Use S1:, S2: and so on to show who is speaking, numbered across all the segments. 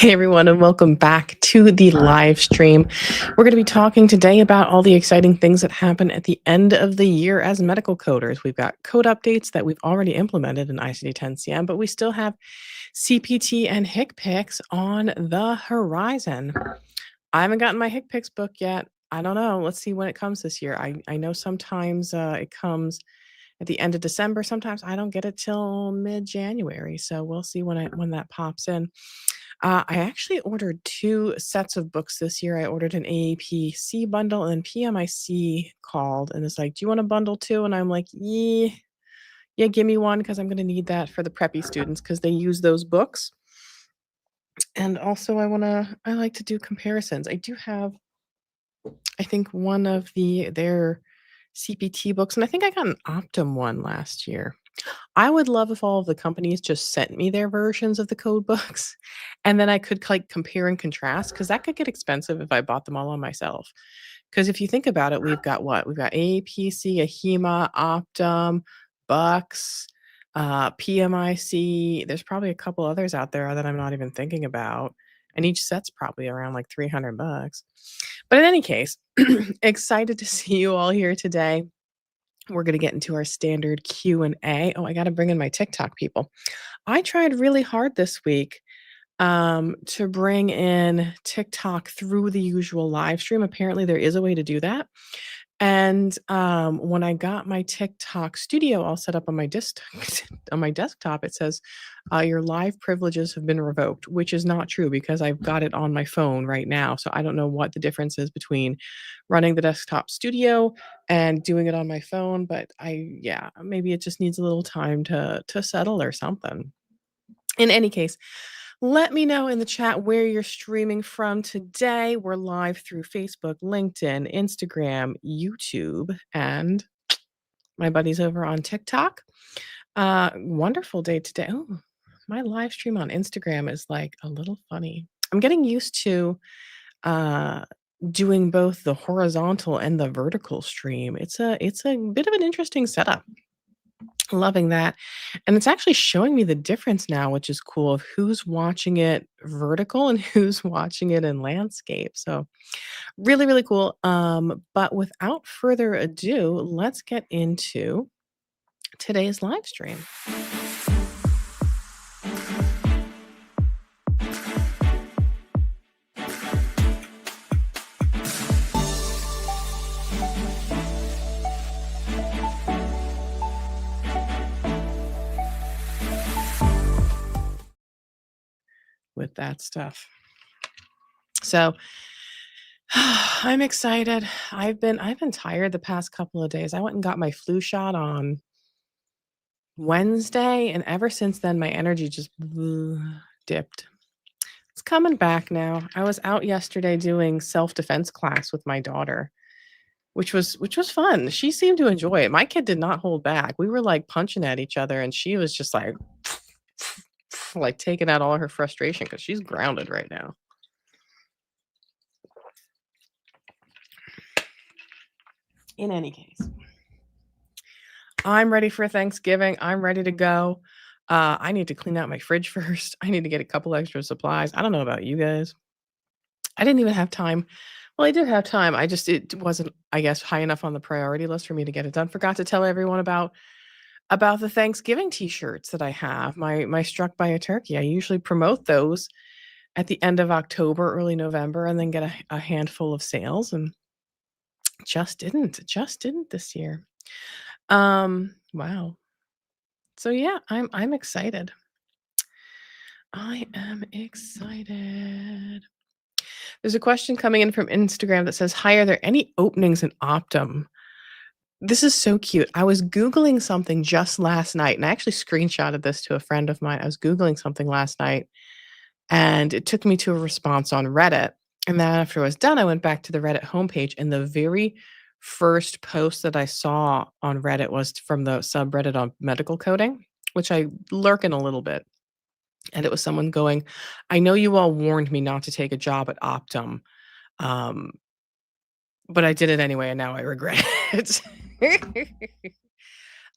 S1: Hey everyone, and welcome back to the live stream. We're going to be talking today about all the exciting things that happen at the end of the year as medical coders. We've got code updates that we've already implemented in ICD-10-CM, but we still have CPT and HCPCS on the horizon. I haven't gotten my HCPCS book yet. I don't know. Let's see when it comes this year. I know sometimes it comes at the end of December. Sometimes I don't get it till mid-January. So we'll see when that pops in. I actually ordered 2 sets of books this year. I ordered an AAPC bundle, and PMIC called and is like, "Do you want a bundle too?" And I'm like, "Yeah, yeah, give me one because I'm gonna need that for the preppy students because they use those books. And also I like to do comparisons. I do have, I think, one of their CPT books, and I think I got an Optum one last year. I would love if all of the companies just sent me their versions of the code books, and then I could, like, compare and contrast because that could get expensive if I bought them all on myself. Because if you think about it, we've got what? We've got AAPC, AHIMA, Optum, Bucks, PMIC. There's probably a couple others out there that I'm not even thinking about, and each set's probably around, like, $300. But in any case, excited to see you all here today. We're gonna get into our standard Q&A. Oh, I gotta bring in my TikTok people. I tried really hard this week, to bring in TikTok through the usual live stream. Apparently, there is a way to do that. And, when I got my TikTok studio all set up on my on my desktop, it says, "Your live privileges have been revoked," which is not true because I've got it on my phone right now. So I don't know what the difference is between running the desktop studio and doing it on my phone, but yeah, maybe it just needs a little time to settle or something. In any case, let me know in the chat where you're streaming from today. We're live through Facebook, LinkedIn, Instagram, YouTube, and my buddies over on TikTok. Wonderful day today. Oh, my live stream on Instagram is like a little funny. I'm getting used to uh doing both the horizontal and the vertical stream. It's a bit of an interesting setup. Loving that. And it's actually showing me the difference now, which is cool, of who's watching it vertical and who's watching it in landscape. So really, really cool. But without further ado, let's get into today's live stream. With that stuff. So I'm excited. I've been tired the past couple of days. I went and got my flu shot on Wednesday, and ever since then my energy just dipped. It's coming back now. I was out yesterday doing self-defense class with my daughter, which was fun. She seemed to enjoy it. My kid did not hold back. We were, like, punching at each other, and she was just like like, taking out all her frustration because she's grounded right now. In any case, I'm ready for Thanksgiving. I'm ready to go. I need to clean out my fridge first. I need to get a couple extra supplies. I don't know about you guys. I didn't even have time. Well, I did have time. It wasn't, I guess, high enough on the priority list for me to get it done. Forgot to tell everyone about the Thanksgiving t-shirts that I have. My Struck by a Turkey. I usually promote those at the end of October, early November, and then get a handful of sales, and just didn't this year. Wow. So yeah, I'm excited. I am excited. There's a question coming in from Instagram that says, "Hi, are there any openings in Optum?" This is so cute. I was Googling something just last night, and I actually screenshotted this to a friend of mine. I was Googling something last night, and it took me to a response on Reddit. And then after I was done, I went back to the Reddit homepage, and the very first post that I saw on Reddit was from the subreddit on medical coding, which I lurk in a little bit. And it was someone going, "I know you all warned me not to take a job at Optum, um, but I did it anyway, and now I regret it."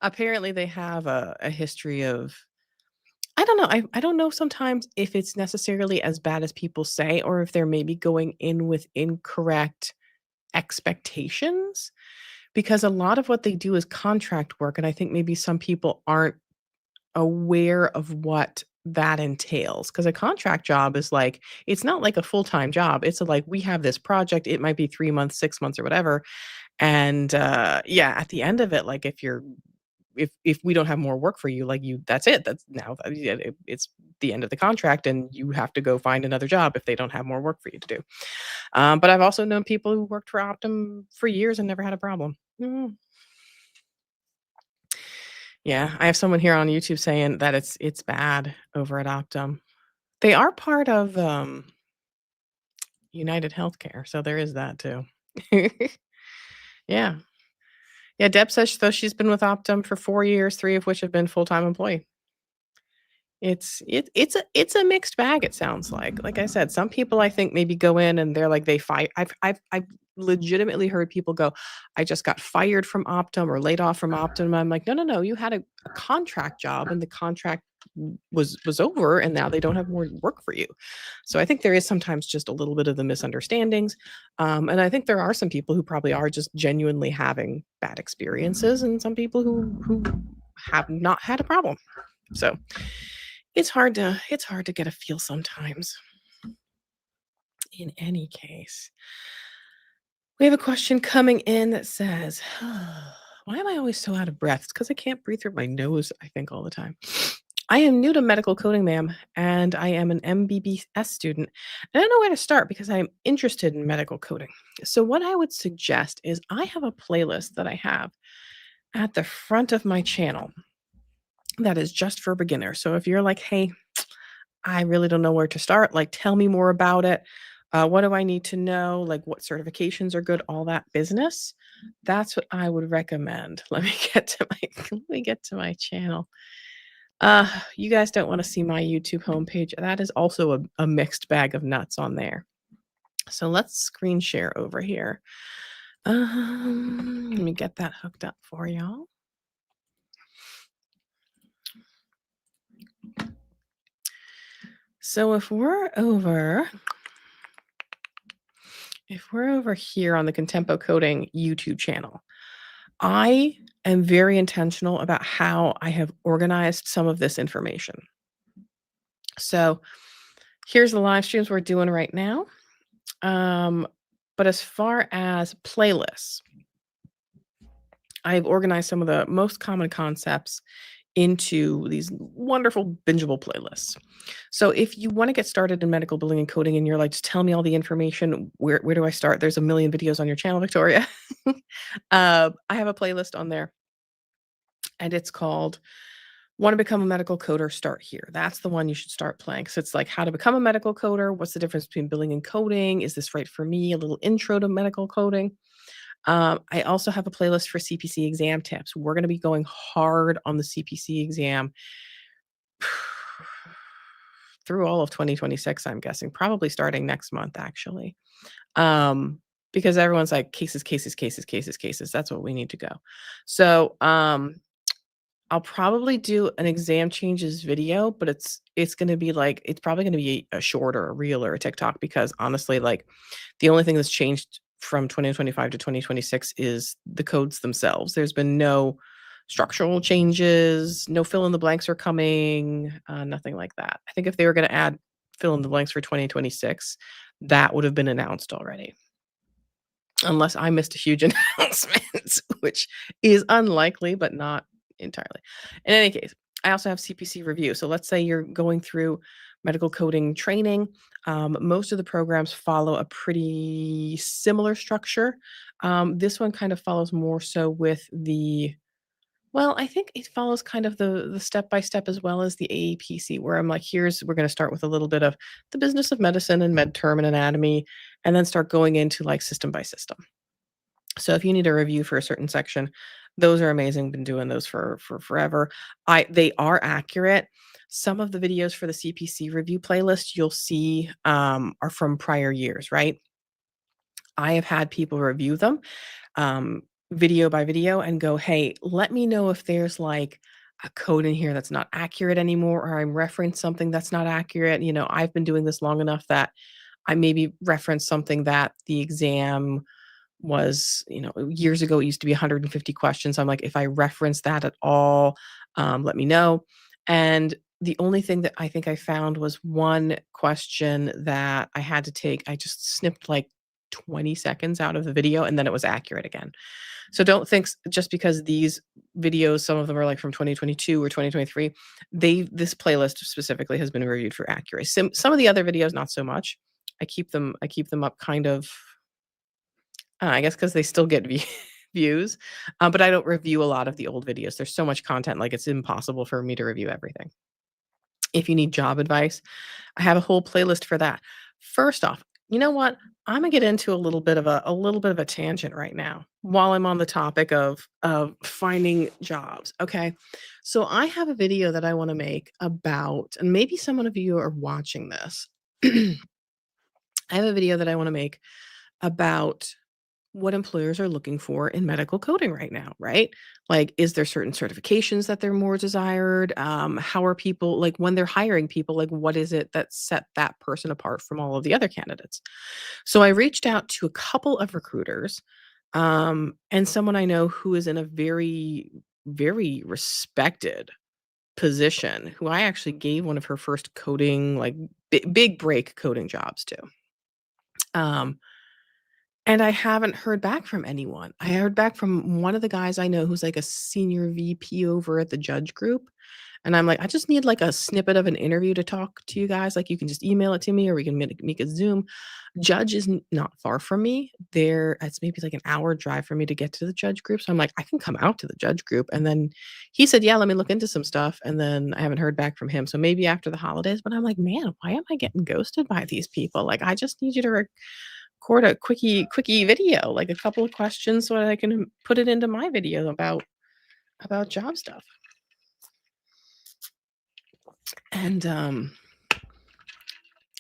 S1: Apparently, they have a history of I don't know. I don't know sometimes if it's necessarily as bad as people say or if they're maybe going in with incorrect expectations because a lot of what they do is contract work, and I think maybe some people aren't aware of what that entails. Because a contract job is like it's not like a full-time job. It's like, we have this project, it might be 3 months, 6 months, or whatever, and, yeah, at the end of it, like, if we don't have more work for you, like, that's it. That's now that yeah, it's the end of the contract, and you have to go find another job if they don't have more work for you to do. But I've also known people who worked for Optum for years and never had a problem. Yeah, I have someone here on YouTube saying that it's bad over at Optum. They are part of, United Healthcare, so there is that too. Yeah. Yeah, Deb says though she's been with Optum for 4 years, 3 of which have been full-time employee. It's a mixed bag, it sounds like. Like I said, some people I think maybe go in and they're like they fight. I've legitimately heard people go, "I just got fired from Optum or laid off from Optum." I'm like, "No, no, no. You had a contract job and the contract was over and now they don't have more work for you." So I think there is sometimes just a little bit of the misunderstandings. And I think there are some people who probably are just genuinely having bad experiences and some people who have not had a problem. So it's hard to get a feel sometimes. In any case, we have a question coming in that says, "Why am I always so out of breath?" It's because I can't breathe through my nose, I think, all the time. I am new to medical coding, ma'am, and I am an MBBS student. I don't know where to start because I am interested in medical coding. So, what I would suggest is I have a playlist that I have at the front of my channel that is just for beginners. So, if you're like, hey, I really don't know where to start. Like, tell me more about it. What do I need to know? Like, what certifications are good? All that business. That's what I would recommend. Let me get to my let me get to my channel. You guys don't want to see my YouTube homepage. That is also a mixed bag of nuts on there. So let's screen share over here. Let me get that hooked up for y'all. So if we're over here on the Contempo Coding YouTube channel, I am very intentional about how I have organized some of this information. So here's the live streams we're doing right now. But as far as playlists, I've organized some of the most common concepts into these wonderful bingeable playlists. So if you want to get started in medical billing and coding and you're like, just tell me all the information, where do I start? There's a million videos on your channel, Victoria. I have a playlist on there and it's called Want to Become a Medical Coder? Start Here. That's the one you should start playing. So it's like how to become a medical coder. What's the difference between billing and coding? Is this right for me? A little intro to medical coding. I also have a playlist for CPC exam tips. We're going to be going hard on the CPC exam through all of 2026, I'm guessing, probably starting next month, actually. Because everyone's like cases, cases, cases, cases, cases. That's what we need to go. So, I'll probably do an exam changes video, but it's gonna be like it's probably gonna be a short or a reel or a TikTok because honestly, like the only thing that's changed from 2025 to 2026 is the codes themselves. There's been no structural changes, no fill in the blanks are coming, nothing like that. I think if they were gonna add fill in the blanks for 2026, that would have been announced already. Unless I missed a huge announcement, which is unlikely, but not entirely. In any case, I also have CPC review. So let's say you're going through medical coding training. Most of the programs follow a pretty similar structure. This one kind of follows more so with I think it follows kind of the step by step as well as the AAPC, where I'm like, we're going to start with a little bit of the business of medicine and med term and anatomy, and then start going into like system by system. So if you need a review for a certain section, those are amazing. Been doing those for forever. They are accurate. Some of the videos for the CPC review playlist you'll see are from prior years, right? I have had people review them, um, video by video and go, "Hey, let me know if there's like a code in here that's not accurate anymore, or I reference something that's not accurate. I've been doing this long enough that I maybe reference something that the exam was, years ago, it used to be 150 questions. I'm like, if I reference that at all, let me know. And the only thing that I think I found was one question that I had to take. I just snipped like 20 seconds out of the video and then it was accurate again. So don't think just because these videos, some of them are like from 2022 or 2023, this playlist specifically has been reviewed for accuracy. Some of the other videos, not so much. I keep them up kind of, I guess because they still get views, but I don't review a lot of the old videos. There's so much content, like, it's impossible for me to review everything. If you need job advice, I have a whole playlist for that. First off, you know what? Imma get into a little bit of a tangent right now while I'm on the topic of finding jobs, okay? So I have a video that I wanna make about, and maybe some of you are watching this. I have a video that I wanna make about what employers are looking for in medical coding right now, right? Like, is there certain certifications that they're more desired? How are people, like, when they're hiring people, like, what is it that set that person apart from all of the other candidates? So I reached out to a couple of recruiters, and someone I know who is in a very, very respected position, who I actually gave one of her first coding, like, big break coding jobs to. Um, And I haven't heard back from anyone. I heard back from one of the guys I know who's like a senior VP over at the Judge Group, and I'm like, "I just need, like, a snippet of an interview to talk to you guys, like, you can just email it to me or we can make a Zoom." Judge is not far from me. It's maybe like an hour drive for me to get to the Judge Group, so I'm like, "I can come out to the Judge Group," and then he said, "Yeah, let me look into some stuff," and then I haven't heard back from him, so maybe after the holidays, but I'm like, "Man, why am I getting ghosted by these people?" Like, I just need you to record a quickie video, like a couple of questions so that I can put it into my video about job stuff. And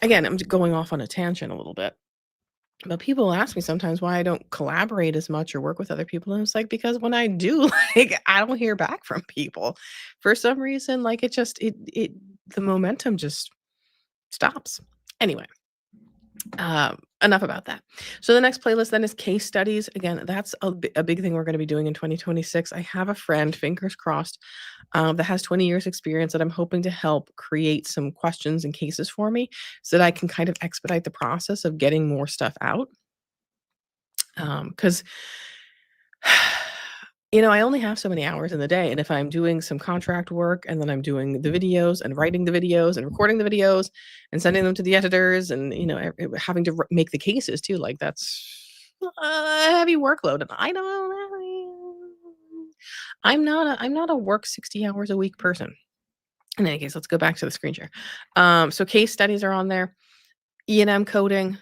S1: again, I'm just going off on a tangent a little bit. But people ask me sometimes why I don't collaborate as much or work with other people. And it's like, because when I do, like, I don't hear back from people. For some reason, like, the momentum just stops. Anyway, enough about that. So the next playlist then is case studies. Again, that's a big thing we're going to be doing in 2026. I have a friend, fingers crossed, that has 20 years experience that I'm hoping to help create some questions and cases for me so that I can kind of expedite the process of getting more stuff out. Because I only have so many hours in the day, and if I'm doing some contract work and then I'm doing the videos and writing the videos and recording the videos and sending them to the editors and, having to make the cases too, like, that's a heavy workload, and I'm not a work 60 hours a week person. In any case, let's go back to the screen share. So case studies are on there. E&M coding.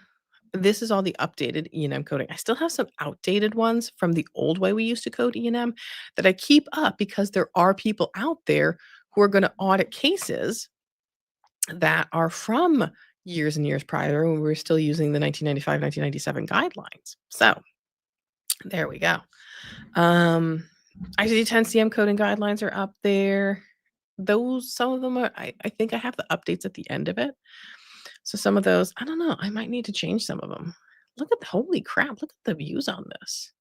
S1: This is all the updated E&M coding. I still have some outdated ones from the old way we used to code E&M that I keep up because there are people out there who are going to audit cases that are from years and years prior when we were still using the 1995, 1997 guidelines. So there we go. ICD-10 CM coding guidelines are up there. Some of them I think I have the updates at the end of it. So some of those, I don't know, I might need to change some of them. Holy crap, look at the views on this.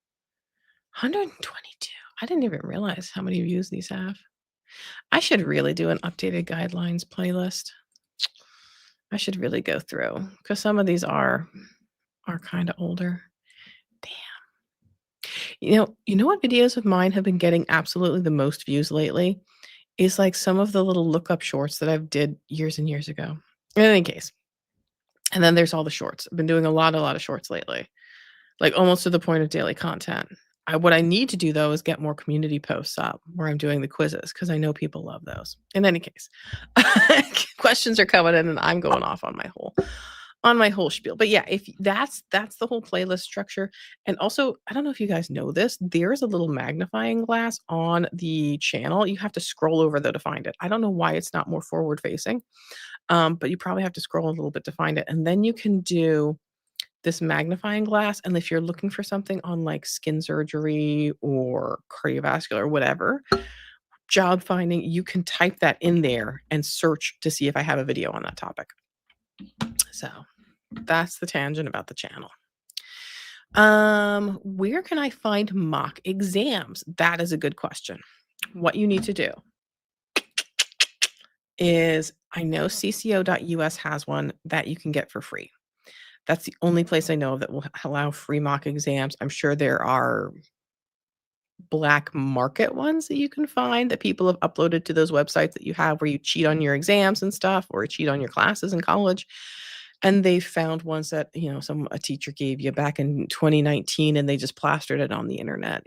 S1: 122. I didn't even realize how many views these have. I should really do an updated guidelines playlist. I should really go through because some of these are kind of older. Damn. You know what videos of mine have been getting absolutely the most views lately? Is like some of the little lookup shorts that I've did years and years ago. In any case. And then there's all the shorts. I've been doing a lot of shorts lately, like almost to the point of daily content. What I need to do though is get more community posts up where I'm doing the quizzes because I know people love those. In any case, questions are coming in and I'm going off on my whole spiel. But yeah, if that's the whole playlist structure. And also, I don't know if you guys know this, there is a little magnifying glass on the channel. You have to scroll over though to find it. I don't know why it's not more forward facing. But you probably have to scroll a little bit to find it. And then you can do this magnifying glass. And if you're looking for something on like skin surgery or cardiovascular or whatever, job finding, you can type that in there and search to see if I have a video on that topic. So that's the tangent about the channel. Where can I find mock exams? That is a good question. What you need to do is I know cco.us has one that you can get for free. That's the only place I know of that will allow free mock exams. I'm sure there are black market ones that you can find that people have uploaded to those websites that you have where you cheat on your exams and stuff or cheat on your classes in college. And they found ones that, a teacher gave you back in 2019 and they just plastered it on the internet.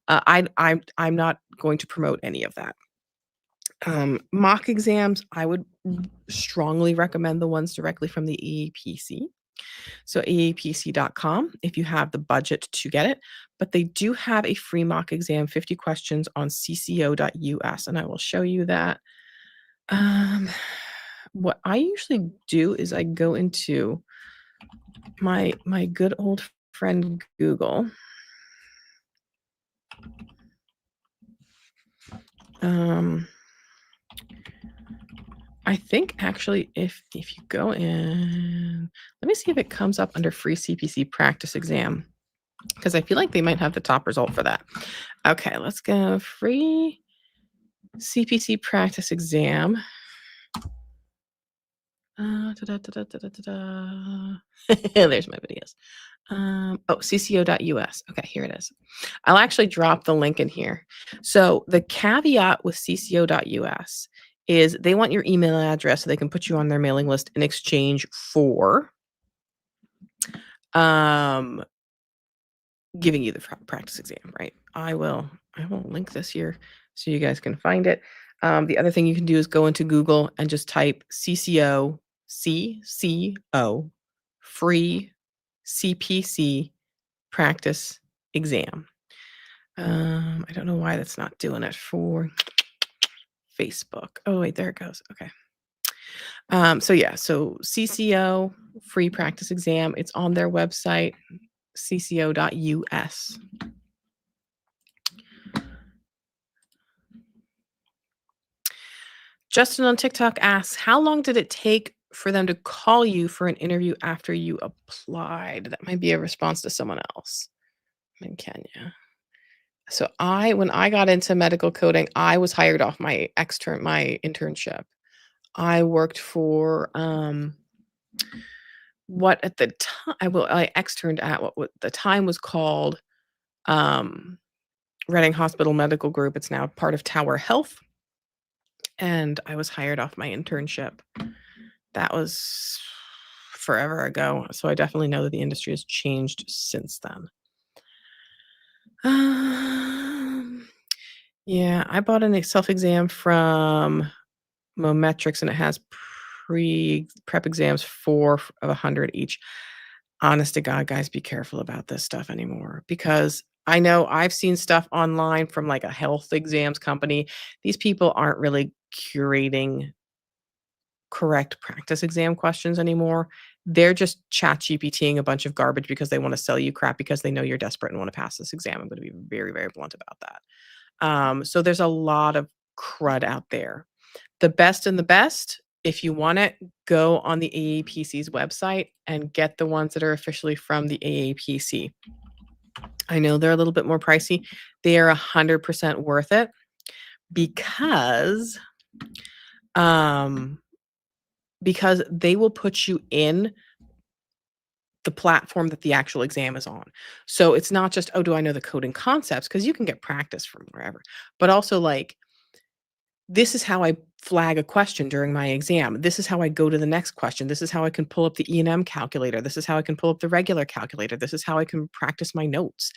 S1: I'm not going to promote any of that. Mock exams, I would strongly recommend the ones directly from the EAPC. So eapc.com if you have the budget to get it. But they do have a free mock exam, 50 questions on cco.us, and I will show you that. What I usually do is I go into my good old friend Google. I think actually if you go in, let me see if it comes up under free CPC practice exam, because I feel like they might have the top result for that. Okay, let's go free CPC practice exam. There's my videos. cco.us. Okay, here it is. I'll actually drop the link in here. So the caveat with cco.us is they want your email address so they can put you on their mailing list in exchange for giving you the practice exam, right? I will link this here so you guys can find it. The other thing you can do is go into Google and just type CCO free CPC practice exam. I don't know why that's not doing it for Facebook. Oh, wait, there it goes. Okay. So CCO free practice exam. It's on their website, cco.us. Justin on TikTok asks, how long did it take for them to call you for an interview after you applied? That might be a response to someone else. I'm in Kenya. So when I got into medical coding, I was hired off my internship. I worked for what at the time I externed at what the time was called Reading Hospital Medical Group. It's now part of Tower Health. And I was hired off my internship. That was forever ago. So I definitely know that the industry has changed since then. Yeah, I bought a self-exam from Mometrics and it has prep exams, 4 of 100 each. Honest to God, guys, be careful about this stuff anymore because I know I've seen stuff online from like a health exams company. These people aren't really curating correct practice exam questions anymore. They're just chat GPTing a bunch of garbage because they want to sell you crap because they know you're desperate and want to pass this exam. I'm going to be very, very blunt about that. So there's a lot of crud out there. The best and the best, if you want it, go on the AAPC's website and get the ones that are officially from the AAPC. I know they're a little bit more pricey. They are 100% worth it because they will put you in the platform that the actual exam is on. So it's not just, oh, do I know the coding concepts? Because you can get practice from wherever, but also like, this is how I flag a question during my exam. This is how I go to the next question. This is how I can pull up the E&M calculator. This is how I can pull up the regular calculator. This is how I can practice my notes.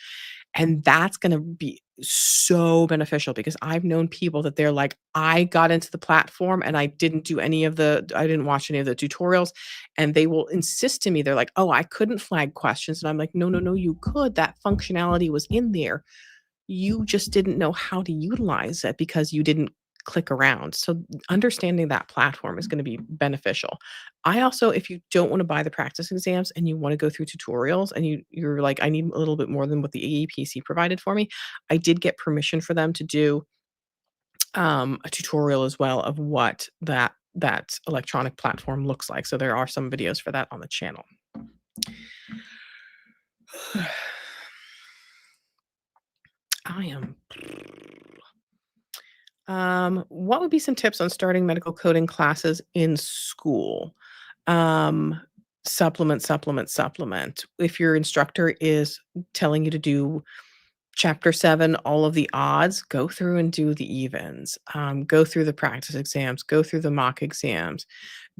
S1: And that's going to be so beneficial because I've known people that they're like, I got into the platform and I didn't watch any of the tutorials. And they will insist to me, they're like, oh, I couldn't flag questions. And I'm like, no, you could. That functionality was in there. You just didn't know how to utilize it because you didn't click around. So understanding that platform is going to be beneficial. I also, if you don't want to buy the practice exams and you want to go through tutorials and you're like, I need a little bit more than what the AEPC provided for me, I did get permission for them to do a tutorial as well of what that electronic platform looks like. So there are some videos for that on the channel. I am. What would be some tips on starting medical coding classes in school? Um, supplement. If your instructor is telling you to do chapter 7, all of the odds, go through and do the evens. Go through the practice exams, go through the mock exams,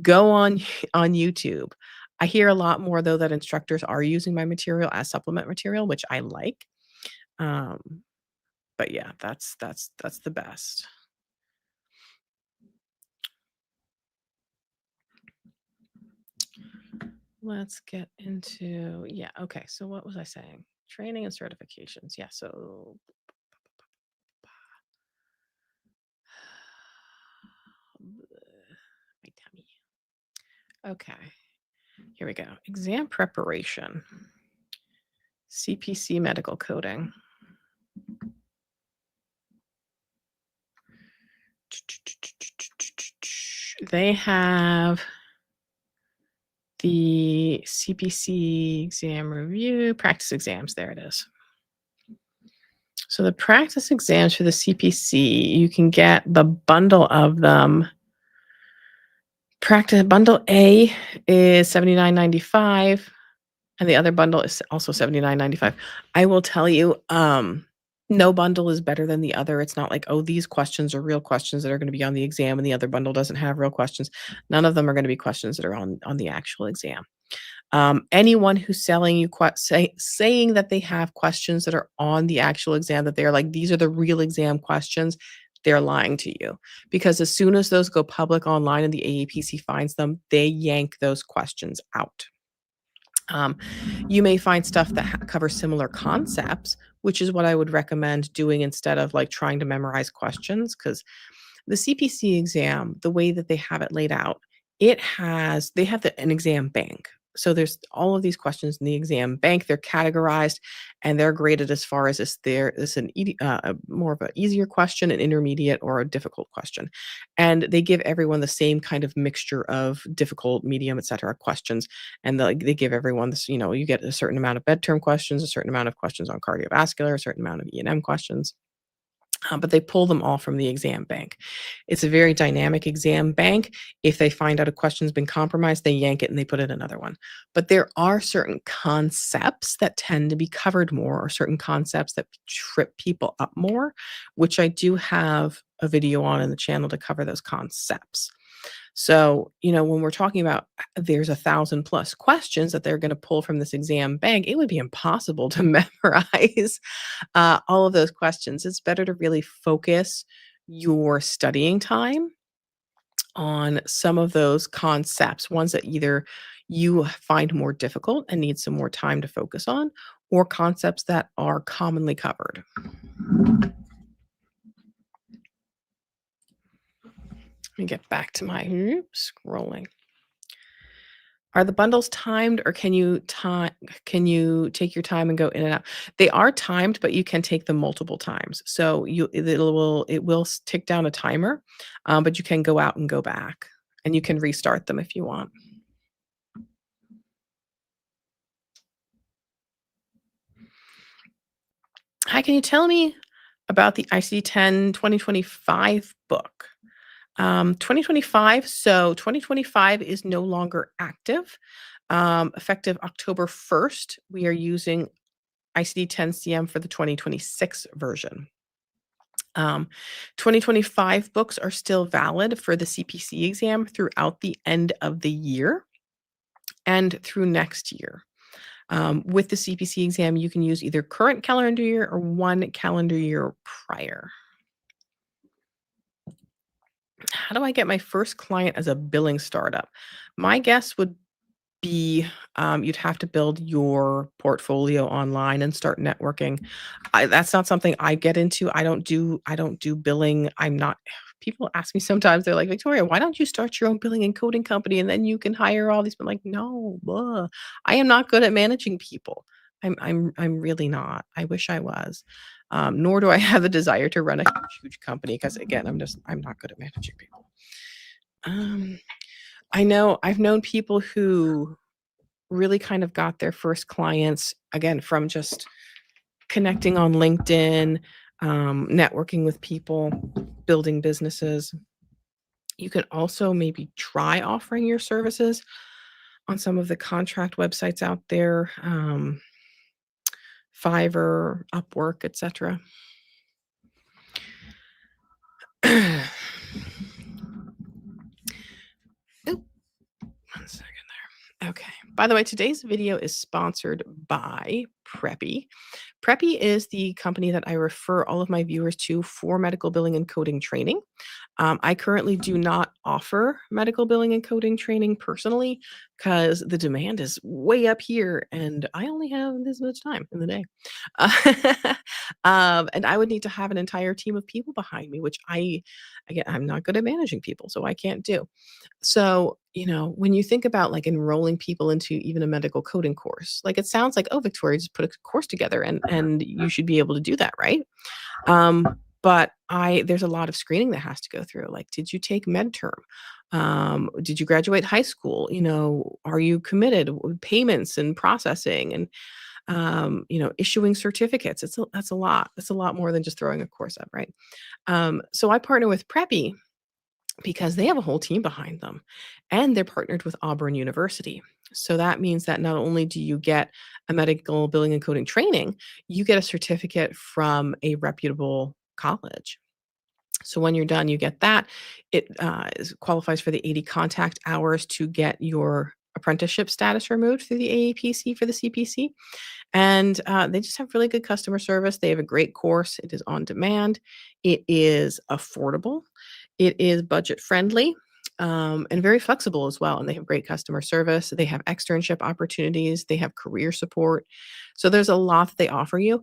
S1: go on on YouTube. I hear a lot more though that instructors are using my material as supplement material, which I like. Um, but yeah, that's the best. Let's get into yeah, okay. So what was I saying? Training and certifications. Yeah, so my tummy. Okay. Here we go. Exam preparation. CPC medical coding. They have the CPC exam review, practice exams. There it is. So the practice exams for the CPC, you can get the bundle of them. Practice bundle A is $79.95, and the other bundle is also $79.95. I will tell you, no bundle is better than the other. It's not like, oh, these questions are real questions that are going to be on the exam, and the other bundle doesn't have real questions. None of them are going to be questions that are on the actual exam. Anyone who's selling you saying that they have questions that are on the actual exam, that they're like, these are the real exam questions, they're lying to you. Because as soon as those go public online and the AAPC finds them, they yank those questions out. You may find stuff that covers similar concepts, which is what I would recommend doing instead of like trying to memorize questions. Because the CPC exam, the way that they have it laid out, they have an exam bank. So there's all of these questions in the exam bank. They're categorized and they're graded as far as more of an easier question, an intermediate, or a difficult question. And they give everyone the same kind of mixture of difficult, medium, etc. questions. And they give everyone this, you get a certain amount of bedterm questions, a certain amount of questions on cardiovascular, a certain amount of E&M questions, but they pull them all from the exam bank. It's a very dynamic exam bank. If they find out a question's been compromised, they yank it and they put in another one. But there are certain concepts that tend to be covered more, or certain concepts that trip people up more, which I do have a video on in the channel to cover those concepts. So, when we're talking about there's 1,000 plus questions that they're going to pull from this exam bank, it would be impossible to memorize all of those questions. It's better to really focus your studying time on some of those concepts, ones that either you find more difficult and need some more time to focus on, or concepts that are commonly covered. Let me get back to my scrolling. Are the bundles timed, or can you take your time and go in and out? They are timed, but you can take them multiple times. So it will tick down a timer, but you can go out and go back, and you can restart them if you want. Hi, can you tell me about the ICD-10 2025 book? 2025, so 2025 is no longer active. Effective October 1st, we are using ICD-10 CM for the 2026 version. 2025 books are still valid for the CPC exam throughout the end of the year and through next year. With the CPC exam, you can use either current calendar year or one calendar year prior. How do I get my first client as a billing startup? My guess would be, you'd have to build your portfolio online and start networking. That's not something I get into. I don't do billing. I'm not People ask me sometimes, they're like, "Victoria, why don't you start your own billing and coding company and then you can hire all these." I'm like, "No, blah. I am not good at managing people. I'm really not. I wish I was." nor do I have the desire to run a huge company because, again, I'm not good at managing people. Um, I know I've known people who really kind of got their first clients, again, from just connecting on LinkedIn, networking with people, building businesses. You can also maybe try offering your services on some of the contract websites out there, Fiverr, Upwork, etc. Oop, 1 second there. Okay. By the way, today's video is sponsored by Preppy. Preppy is the company that I refer all of my viewers to for medical billing and coding training. I currently do not offer medical billing and coding training personally because the demand is way up here and I only have this much time in the day. Uh, and I would need to have an entire team of people behind me, which again, I'm not good at managing people, so I can't do. So, when you think about like enrolling people into even a medical coding course, like it sounds like, oh, Victoria, just put a course together and you should be able to do that, right? But there's a lot of screening that has to go through. Like, did you take med term? Did you graduate high school? Are you committed with payments and processing and issuing certificates? That's a lot. That's a lot more than just throwing a course up, right? So I partner with Preppy because they have a whole team behind them and they're partnered with Auburn University. So that means that not only do you get a medical billing and coding training, you get a certificate from a reputable college. So when you're done, you get that. It qualifies for the 80 contact hours to get your apprenticeship status removed through the AAPC for the CPC. And they just have really good customer service. They have a great course. It is on demand. It is affordable. It is budget friendly. And very flexible as well. And they have great customer service. They have externship opportunities. They have career support. So there's a lot that they offer you.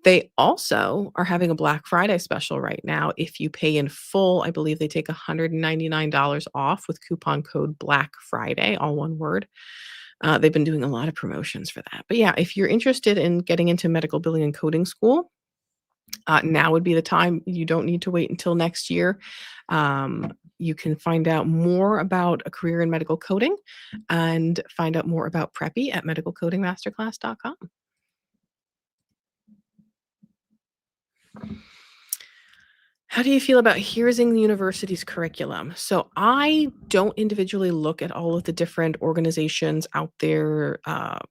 S1: They also are having a Black Friday special right now. If you pay in full, I believe they take $199 off with coupon code Black Friday, all one word. They've been doing a lot of promotions for that. But yeah, if you're interested in getting into medical billing and coding school, now would be the time. You don't need to wait until next year. You can find out more about a career in medical coding and find out more about Preppy at medicalcodingmasterclass.com. How do you feel about hearing the university's curriculum? So I don't individually look at all of the different organizations out there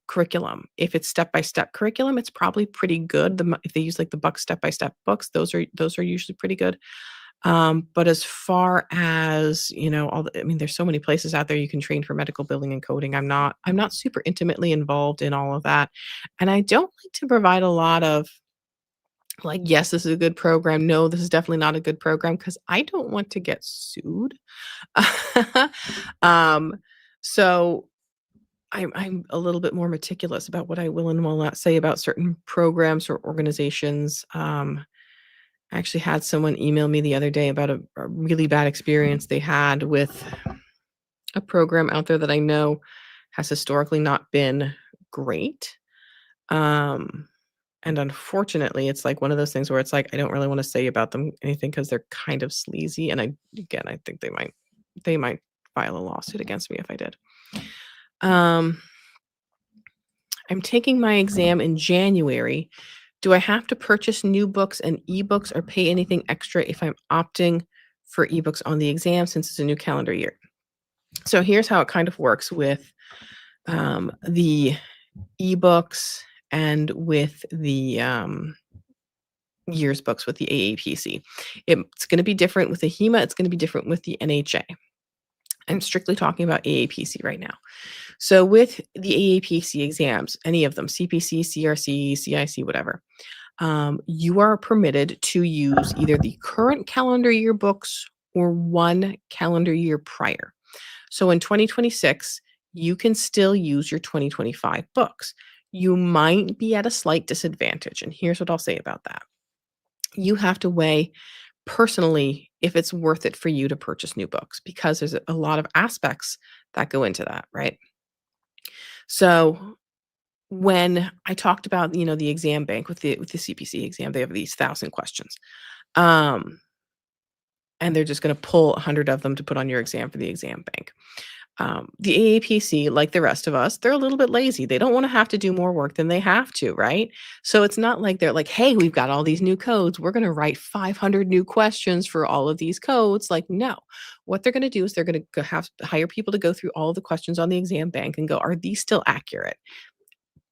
S1: curriculum. If it's step-by-step curriculum, it's probably pretty good. If they use like the Buck step-by-step books, those are usually pretty good. But as far as I mean, there's so many places out there you can train for medical billing and coding. I'm not super intimately involved in all of that, and I don't like to provide a lot of like, yes, this is a good program. No, this is definitely not a good program because I don't want to get sued. um, so I'm a little bit more meticulous about what I will and will not say about certain programs or organizations. I actually had someone email me the other day about a really bad experience they had with a program out there that I know has historically not been great. Um, and unfortunately, it's like one of those things where it's like, I don't really want to say about them anything because they're kind of sleazy. And I think they might file a lawsuit against me if I did. Um, I'm taking my exam in January. Do I have to purchase new books and ebooks or pay anything extra if I'm opting for ebooks on the exam since it's a new calendar year? So here's how it kind of works with the ebooks and with the years books with the AAPC. It's going to be different with the HEMA. It's going to be different with the NHA. I'm strictly talking about AAPC right now. So with the AAPC exams, any of them, CPC, CRC, CIC, whatever, you are permitted to use either the current calendar year books or one calendar year prior. So in 2026, you can still use your 2025 books. You might be at a slight disadvantage. And here's what I'll say about that. You have to weigh personally if it's worth it for you to purchase new books because there's a lot of aspects that go into that, right? So when I talked about, the exam bank with the CPC exam, they have these 1,000 questions. Um, and they're just gonna pull 100 of them to put on your exam for the exam bank. The AAPC, like the rest of us, they're a little bit lazy. They don't wanna have to do more work than they have to, right? So it's not like they're like, "Hey, we've got all these new codes. We're gonna write 500 new questions for all of these codes." Like, no. What they're gonna do is they're gonna have to hire people to go through all of the questions on the exam bank and go, "Are these still accurate?"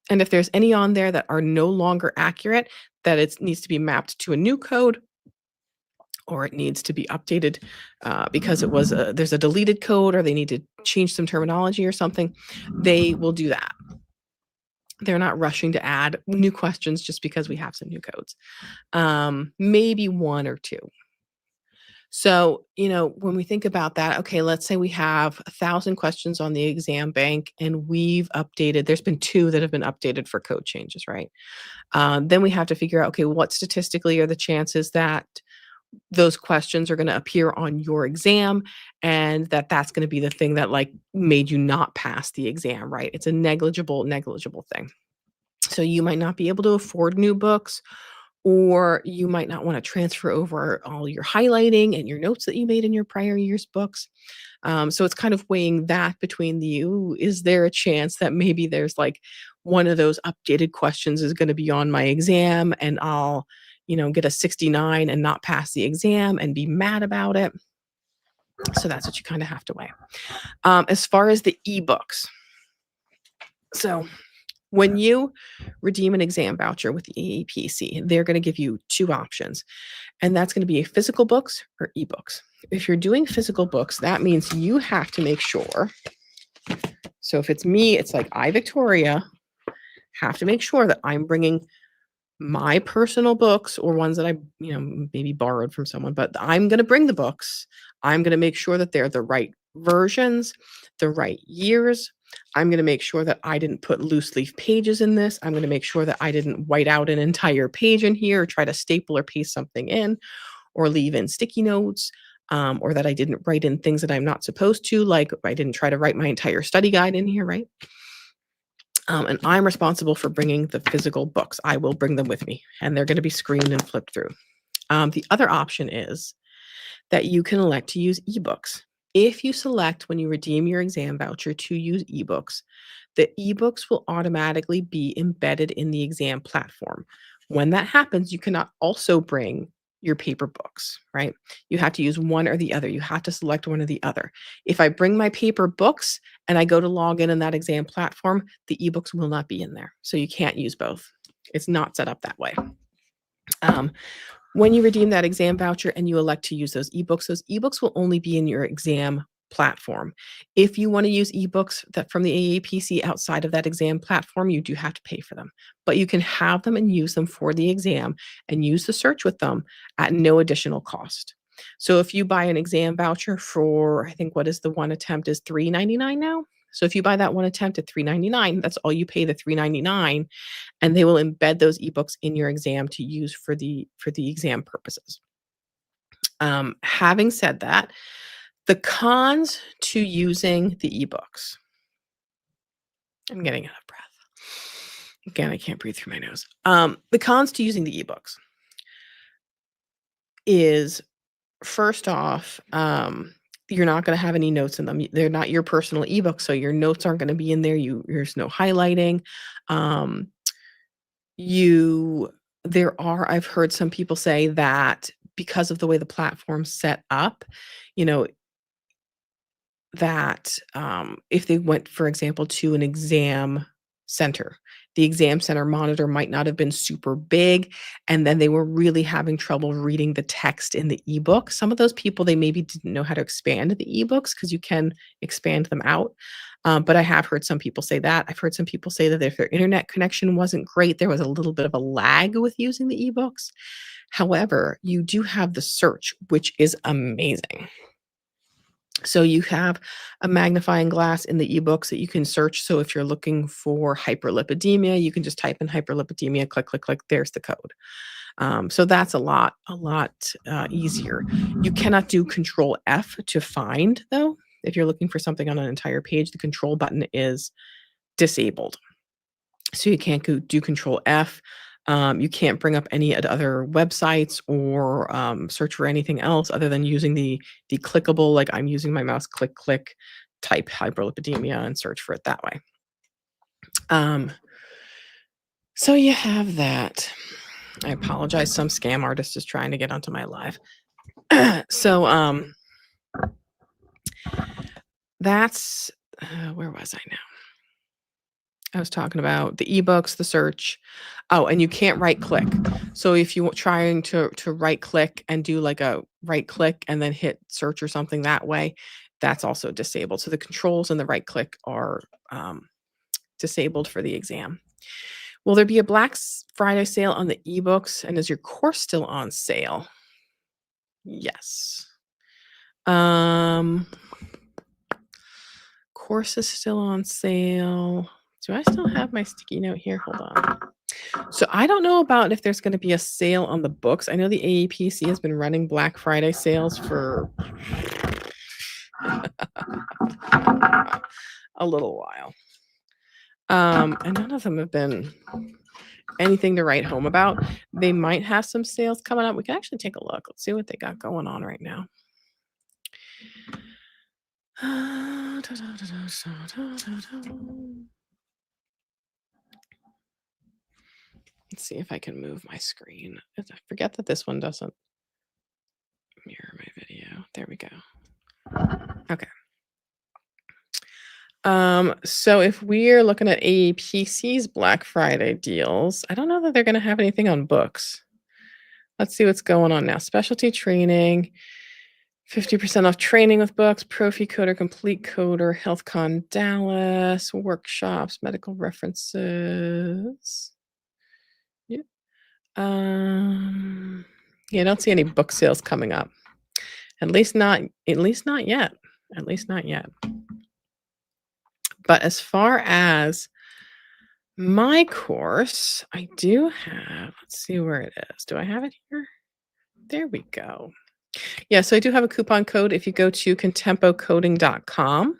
S1: And if there's any on there that are no longer accurate, that it needs to be mapped to a new code or it needs to be updated because there's a deleted code or they need to change some terminology or something, they will do that. They're not rushing to add new questions just because we have some new codes. Maybe one or two. So, when we think about that, okay, let's say we have 1,000 questions on the exam bank and there's been two that have been updated for code changes, right? Then we have to figure out, okay, what statistically are the chances that those questions are going to appear on your exam and that's going to be the thing that like made you not pass the exam, right? It's a negligible thing. So you might not be able to afford new books, or you might not want to transfer over all your highlighting and your notes that you made in your prior year's books. So it's kind of weighing that between the you. Is there a chance that maybe there's like one of those updated questions is going to be on my exam and I'll, get a 69 and not pass the exam and be mad about it? So that's what you kind of have to weigh. As far as the ebooks, so when you redeem an exam voucher with the AAPC, they're going to give you two options, and that's going to be physical books or ebooks. If you're doing physical books, that means you have to make sure. So if it's me, it's like I, Victoria, have to make sure that I'm bringing my personal books or ones that I, maybe borrowed from someone, but I'm going to bring the books. I'm going to make sure that they're the right versions, the right years. I'm going to make sure that I didn't put loose leaf pages in this. I'm going to make sure that I didn't white out an entire page in here or try to staple or paste something in or leave in sticky notes. Or that I didn't write in things that I'm not supposed to, like I didn't try to write my entire study guide in here, right? And I'm responsible for bringing the physical books. I will bring them with me, and they're going to be screened and flipped through. The other option is that you can elect to use ebooks. If you select when you redeem your exam voucher to use ebooks, the ebooks will automatically be embedded in the exam platform. When that happens, you cannot also bring your paper books, right? You have to use one or the other. You have to select one or the other. If I bring my paper books and I go to log in that exam platform, the ebooks will not be in there. So you can't use both. It's not set up that way. When you redeem that exam voucher and you elect to use those ebooks will only be in your exam platform. If you want to use ebooks that from the AAPC outside of that exam platform, you do have to pay for them. But you can have them and use them for the exam and use the search with them at no additional cost. So if you buy an exam voucher for, I think what is the one attempt is $3.99 now. So if you buy that one attempt at $3.99, that's all you pay, the $3.99, and they will embed those ebooks in your exam to use for the exam purposes. Having said that, the cons to using the ebooks. I'm getting out of breath. Again, I can't breathe through my nose. The cons to using the ebooks is, first off, you're not going to have any notes in them. They're not your personal ebook, so your notes aren't going to be in there. There's no highlighting. I've heard some people say that because of the way the platform's set up, you know, that if they went, for example, to an exam center, the exam center monitor might not have been super big, and then they were really having trouble reading the text in the ebook. Some of those people, they maybe didn't know how to expand the ebooks because you can expand them out. But I have heard some people say that. I've heard some people say that if their internet connection wasn't great, there was a little bit of a lag with using the ebooks. However, you do have the search, which is amazing. So you have a magnifying glass in the ebooks that you can search. So if you're looking for hyperlipidemia, you can just type in hyperlipidemia, click, click, click, there's the code. So that's a lot easier. You cannot do Control F to find, though. If you're looking for something on an entire page, the control button is disabled. So you can't do Control F. You can't bring up any other websites or search for anything else other than using the clickable, like I'm using my mouse, click, click, type hyperlipidemia and search for it that way. So you have that. I apologize. Some scam artist is trying to get onto my live. So that's where was I now? I was talking about the ebooks, the search. Oh, and you can't right click. So if you trying to right click and do like a right click and then hit search or something that way, that's also disabled. So the controls and the right click are disabled for the exam. Will there be a Friday sale on the ebooks? And is your course still on sale? Yes. Course is still on sale. Do I still have my sticky note here? Hold on. So I don't know about if there's going to be a sale on the books. I know the AAPC has been running Black Friday sales for a little while. And none of them have been anything to write home about. They might have some sales coming up. We can actually take a look. Let's see what they got going on right now. Let's see if I can move my screen. I forget that this one doesn't mirror my video. There we go. Okay. So if we're looking at AAPC's Black Friday deals, I don't know that they're going to have anything on books. Let's see what's going on now. Specialty training, 50% off training with books, Profi Coder, Complete Coder, HealthCon Dallas, workshops, medical references. Yeah. Yeah, I don't see any book sales coming up. At least not yet. At least not yet. But as far as my course, I do have, let's see where it is. Do I have it here? There we go. Yeah, so I do have a coupon code if you go to contempocoding.com.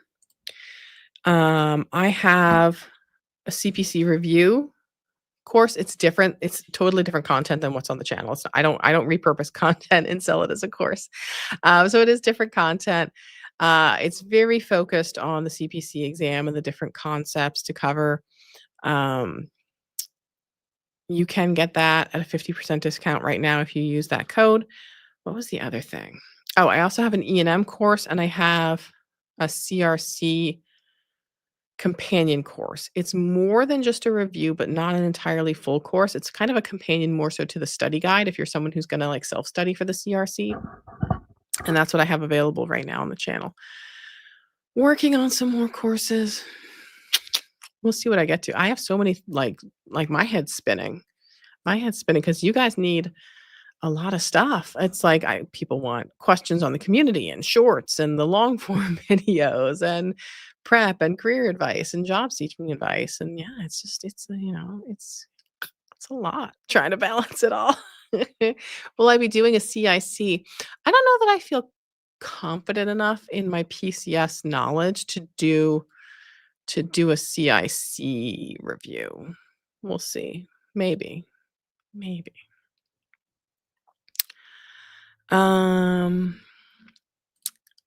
S1: I have a CPC review course. It's different. It's totally different content than what's on the channel. I don't repurpose content and sell it as a course. So it is different content. It's very focused on the CPC exam and the different concepts to cover. You can get that at a 50% discount right now if you use that code. What was the other thing? Oh, I also have an E&M course and I have a CRC companion course. It's more than just a review, but not an entirely full course. It's kind of a companion more so to the study guide if you're someone who's going to like self-study for the CRC. And that's what I have available right now on the channel. Working on some more courses. We'll see what I get to. I have so many like my head's spinning. My head's spinning because you guys need a lot of stuff. It's like people want questions on the community and shorts and the long form videos and prep and career advice and job seeking advice. And yeah, it's a lot trying to balance it all. Will I be doing a CIC? I don't know that I feel confident enough in my PCS knowledge to do a CIC review. We'll see. Maybe. I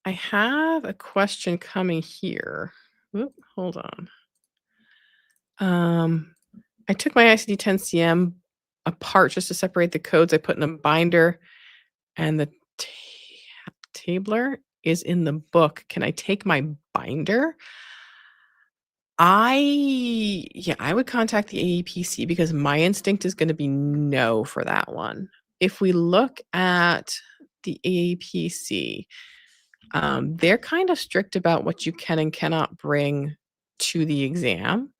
S1: have a question coming here. Oop, hold on. I took my ICD-10-CM apart just to separate the codes. I put in a binder, and the tabler is in the book. Can I take my binder? I would contact the AAPC because my instinct is going to be no for that one. If we look at the AAPC, they're kind of strict about what you can and cannot bring to the exam.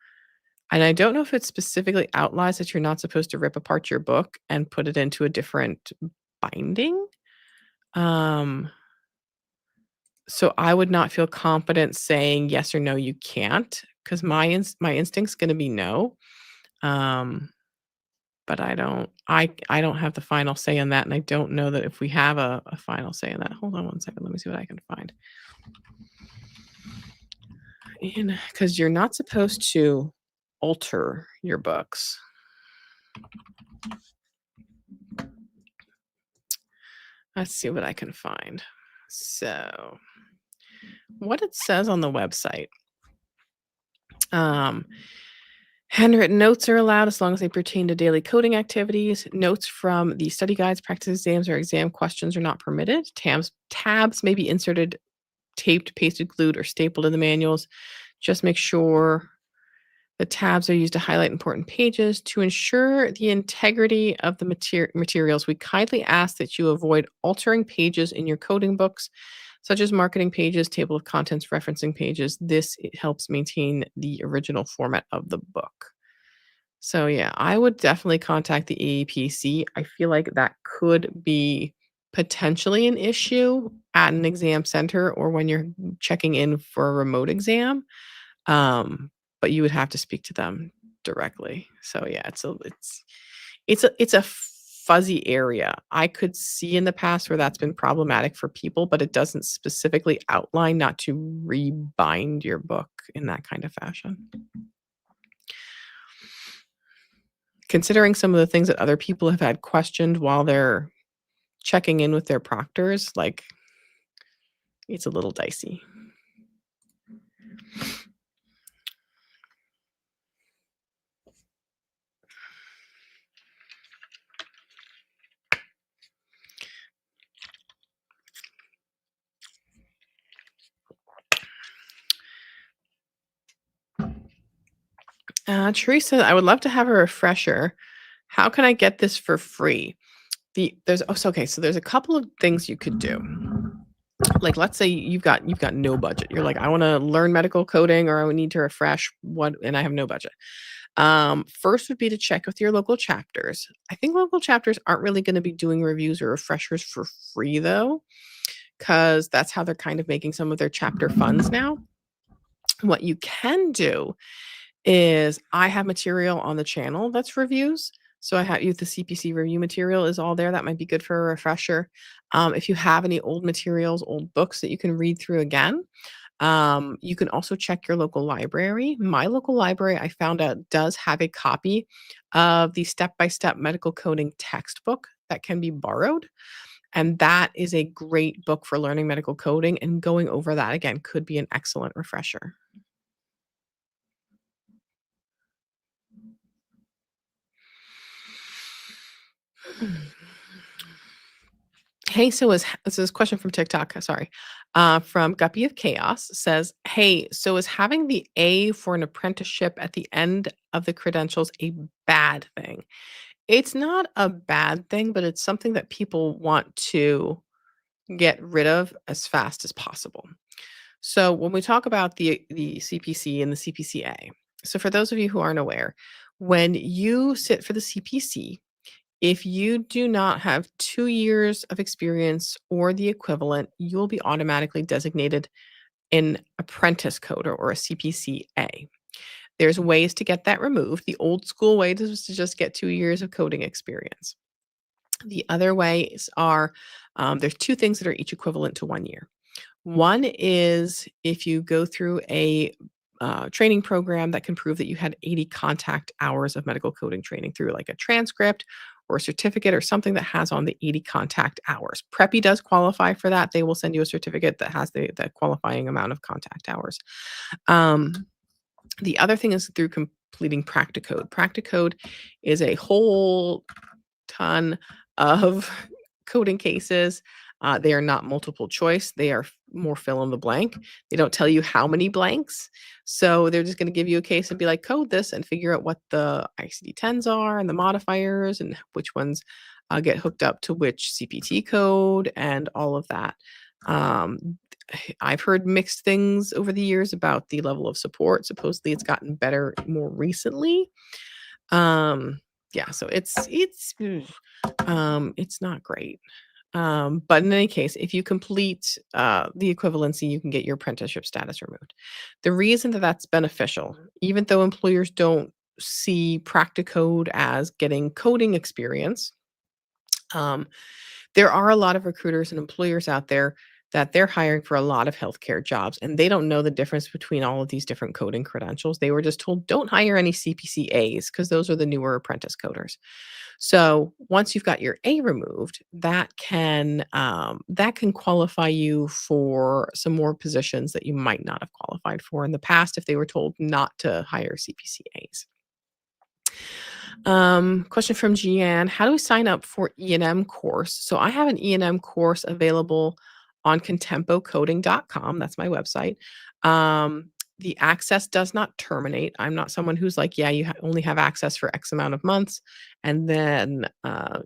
S1: And I don't know if it specifically outlines that you're not supposed to rip apart your book and put it into a different binding. So I would not feel confident saying yes or no, you can't, because my instinct's going to be no. But I don't have the final say on that, and I don't know that if we have a final say on that. Hold on one second. Let me see what I can find. Because you're not supposed to alter your books? Let's see what I can find. So, what it says on the website. Um, Handwritten notes are allowed as long as they pertain to daily coding activities. Notes from the study guides, practice exams, or exam questions are not permitted. Tabs may be inserted, taped, pasted, glued, or stapled in the manuals. Just make sure the tabs are used to highlight important pages. To ensure the integrity of the materials, we kindly ask that you avoid altering pages in your coding books, such as marketing pages, table of contents, referencing pages. This it helps maintain the original format of the book. So, yeah, I would definitely contact the AEPC. I feel like that could be potentially an issue at an exam center or when you're checking in for a remote exam. But you would have to speak to them directly. So yeah, it's a fuzzy area. I could see in the past where that's been problematic for people, but it doesn't specifically outline not to rebind your book in that kind of fashion. Considering some of the things that other people have had questioned while they're checking in with their proctors, like, it's a little dicey. Teresa, I would love to have a refresher. How can I get this for free? So there's a couple of things you could do. Like, let's say you've got no budget. You're like, I want to learn medical coding or I would need to refresh what and I have no budget. First would be to check with your local chapters. I think local chapters aren't really going to be doing reviews or refreshers for free though, because that's how they're kind of making some of their chapter funds now. What you can do is I have material on the channel that's reviews. So I have you the CPC review material is all there. That might be good for a refresher. If you have any old materials, old books that you can read through again, you can also check your local library. My local library, I found out, does have a copy of the step-by-step medical coding textbook that can be borrowed. And that is a great book for learning medical coding. And going over that again could be an excellent refresher. Hey, this is a question from TikTok, sorry. From Guppy of Chaos says, "Hey, so is having the A for an apprenticeship at the end of the credentials a bad thing?" It's not a bad thing, but it's something that people want to get rid of as fast as possible. So when we talk about the CPC and the CPCA, so for those of you who aren't aware, when you sit for the CPC, if you do not have 2 years of experience or the equivalent, you will be automatically designated an apprentice coder or a CPCA. There's ways to get that removed. The old school way was to just get 2 years of coding experience. The other ways are, there's 2 things that are each equivalent to 1 year. One is if you go through a training program that can prove that you had 80 contact hours of medical coding training through like a transcript or a certificate or something that has on the 80 contact hours. Preppy does qualify for that. They will send you a certificate that has the qualifying amount of contact hours. Um, the other thing is through completing Practicode. Practicode is a whole ton of coding cases. They are not multiple choice. They are more fill in the blank. They don't tell you how many blanks. So they're just going to give you a case and be like, code this and figure out what the ICD-10s are and the modifiers and which ones get hooked up to which CPT code and all of that. Um, I've heard mixed things over the years about the level of support. Supposedly it's gotten better more recently. Um, yeah, so it's not great. But in any case, if you complete the equivalency, you can get your apprenticeship status removed. The reason that that's beneficial, even though employers don't see Practicode as getting coding experience, um, there are a lot of recruiters and employers out there that they're hiring for a lot of healthcare jobs, and they don't know the difference between all of these different coding credentials. They were just told, "Don't hire any CPCAs because those are the newer apprentice coders." So, once you've got your A removed, that can qualify you for some more positions that you might not have qualified for in the past if they were told not to hire CPCAs. Question from Gianne. How do we sign up for E&M course? So I have an E&M course available on contempocoding.com. That's my website. Um, the access does not terminate. I'm not someone who's like, yeah, you only have access for X amount of months, and then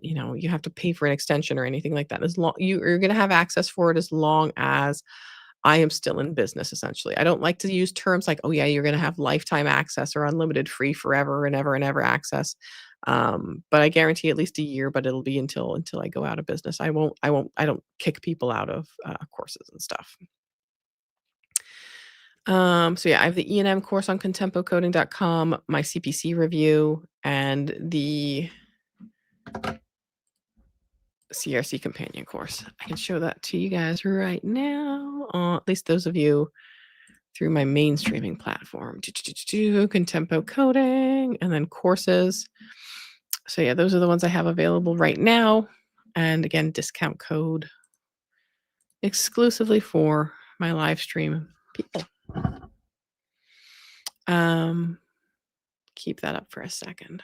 S1: you have to pay for an extension or anything like that. As long you're going to have access for it as long as I am still in business, essentially. I don't like to use terms like, "Oh, yeah, you're gonna have lifetime access or unlimited free forever and ever access." But I guarantee at least a year, but it'll be until I go out of business. I don't kick people out of, courses and stuff. So yeah, I have the E&M course on contempocoding.com, my CPC review, and the CRC companion course. I can show that to you guys right now, at least those of you through my main streaming platform. Contempo coding and then courses. So yeah, those are the ones I have available right now. And again, discount code exclusively for my live stream people. Keep that up for a second.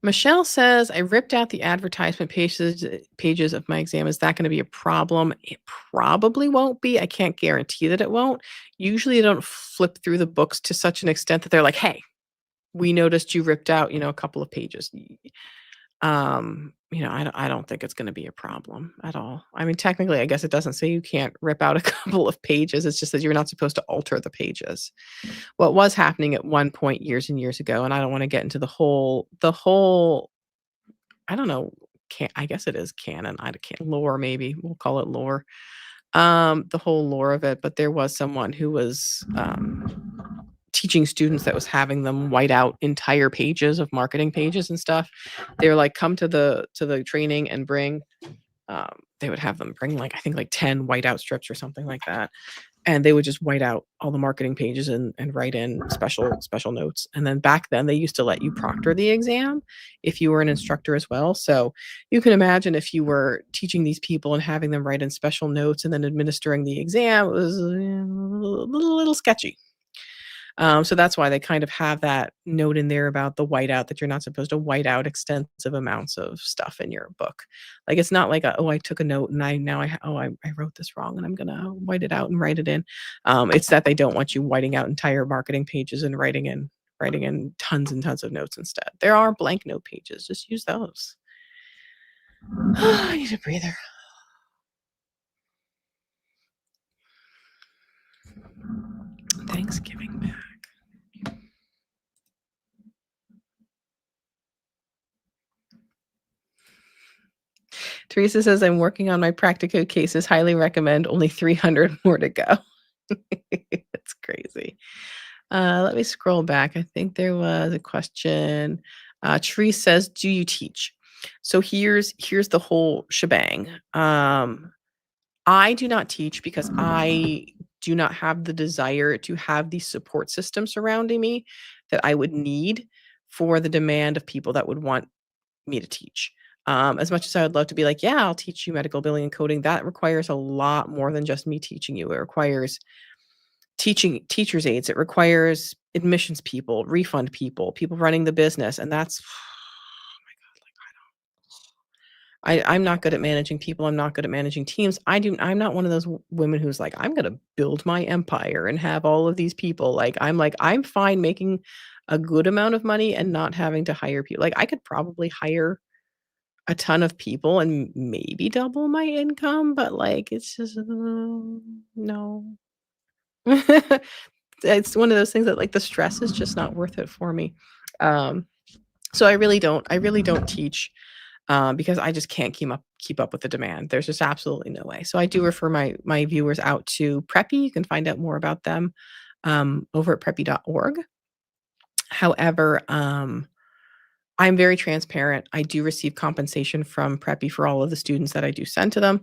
S1: Michelle says, I ripped out the advertisement pages of my exam. Is that going to be a problem? It probably won't be. I can't guarantee that it won't. Usually, I don't flip through the books to such an extent that they're like, hey, we noticed you ripped out, a couple of pages. I don't think it's going to be a problem at all. I mean, technically, I guess it doesn't say you can't rip out a couple of pages. It's just that you're not supposed to alter the pages. What was happening at one point years and years ago, and I don't want to get into the whole I don't know, I guess it is canon. I can't lore, maybe we'll call it lore. The whole lore of it, but there was someone who was teaching students that was having them white out entire pages of marketing pages and stuff. They were like, come to the training and bring they would have them bring like I think like 10 whiteout strips or something like that. And they would just white out all the marketing pages and write in special notes. And then back then they used to let you proctor the exam if you were an instructor as well. So you can imagine if you were teaching these people and having them write in special notes and then administering the exam, it was a little sketchy. So that's why they kind of have that note in there about the whiteout that you're not supposed to white out extensive amounts of stuff in your book. Like it's not like oh, I took a note and I wrote this wrong and I'm gonna white it out and write it in. It's that they don't want you whiting out entire marketing pages and writing in tons and tons of notes instead. There are blank note pages. Just use those. I need a breather. Thanksgiving back. Teresa says, I'm working on my practical cases. Highly recommend. Only 300 more to go. It's crazy. Let me scroll back. I think there was a question. Therese says, do you teach? So here's the whole shebang. I do not teach because I do not have the desire to have the support system surrounding me that I would need for the demand of people that would want me to teach. As much as I would love to be like, yeah, I'll teach you medical billing and coding, that requires a lot more than just me teaching you. It requires teaching teachers aides. It requires admissions people, refund people, people running the business. And that's, I'm not good at managing people. I'm not good at managing teams. I'm not one of those women who's like, I'm going to build my empire and have all of these people. I'm fine making a good amount of money and not having to hire people. Like I could probably hire a ton of people and maybe double my income, but like it's just no. It's one of those things that like the stress is just not worth it for me. Um, so I really don't teach. because I just can't keep up with the demand. There's just absolutely no way. So I do refer my viewers out to Preppy. You can find out more about them over at preppy.org. However, I'm very transparent. I do receive compensation from Preppy for all of the students that I do send to them.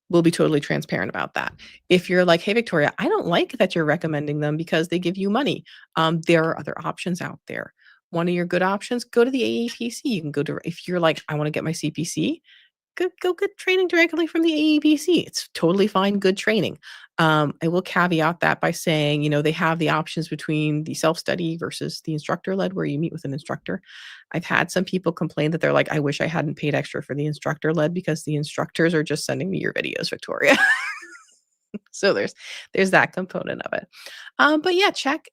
S1: We'll be totally transparent about that. If you're like, "Hey, Victoria, I don't like that you're recommending them because they give you money," there are other options out there. One of your good options, go to the AAPC. You can go to if you're like, "I wanna get my CPC," go get training directly from the AAPC. It's totally fine, good training. I will caveat that by saying, they have the options between the self-study versus the instructor-led, where you meet with an instructor. I've had some people complain that they're like, "I wish I hadn't paid extra for the instructor-led because the instructors are just sending me your videos, Victoria." So there's that component of it. But yeah, check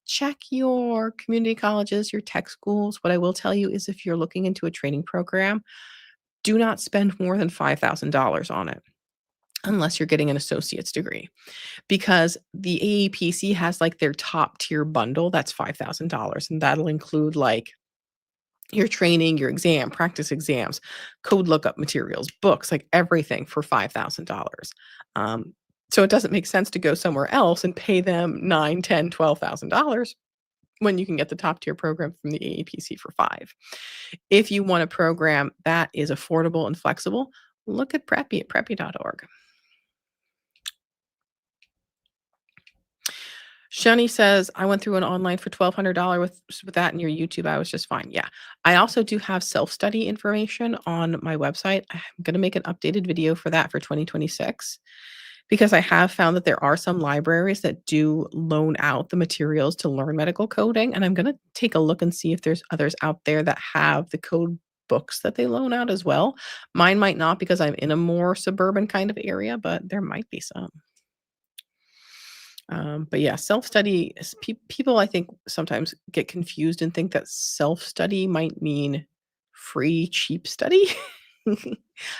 S1: your community colleges, your tech schools. What I will tell you is if you're looking into a training program, do not spend more than $5,000 on it unless you're getting an associate's degree, because the AAPC has, like, their top tier bundle that's $5,000, and that'll include, like, your training, your exam, practice exams, code lookup materials, books, like, everything for $5,000. Um, so it doesn't make sense to go somewhere else and pay them 9, 10, $12,000 when you can get the top tier program from the AAPC for 5. If you want a program that is affordable and flexible, look at Preppy at preppy.org. Shani says, "I went through an online for $1,200 with that and your YouTube. I was just fine." Yeah. I also do have self-study information on my website. I'm gonna make an updated video for that for 2026 because I have found that there are some libraries that do loan out the materials to learn medical coding, and I'm gonna take a look and see if there's others out there that have the code books that they loan out as well. Mine might not because I'm in a more suburban kind of area, but there might be some. But yeah, self-study is people I think sometimes get confused and think that self-study might mean free, cheap study. And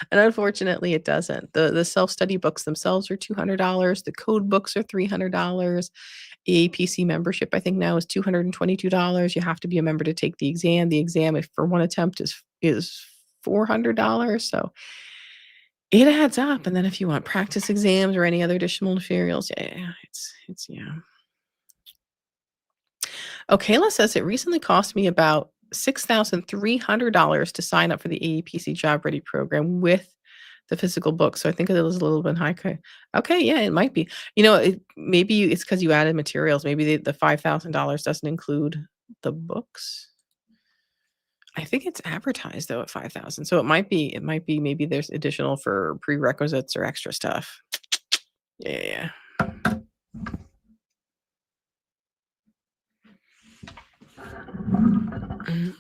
S1: unfortunately, it doesn't. The self-study books themselves are $200. The code books are $300. AAPC membership, I think now is $222. You have to be a member to take the exam. The exam, if for one attempt, is $400. So it adds up. And then if you want practice exams or any other additional materials, yeah, it's yeah. Oh, Kayla says it recently cost me about $6,300 to sign up for the AEPC Job Ready program with the physical book. So I think it was a little bit high. Okay, yeah, it might be. Maybe it's because you added materials. Maybe the $5,000 doesn't include the books. I think it's advertised though at 5,000. So it might be maybe there's additional for prerequisites or extra stuff. Yeah. Mhm.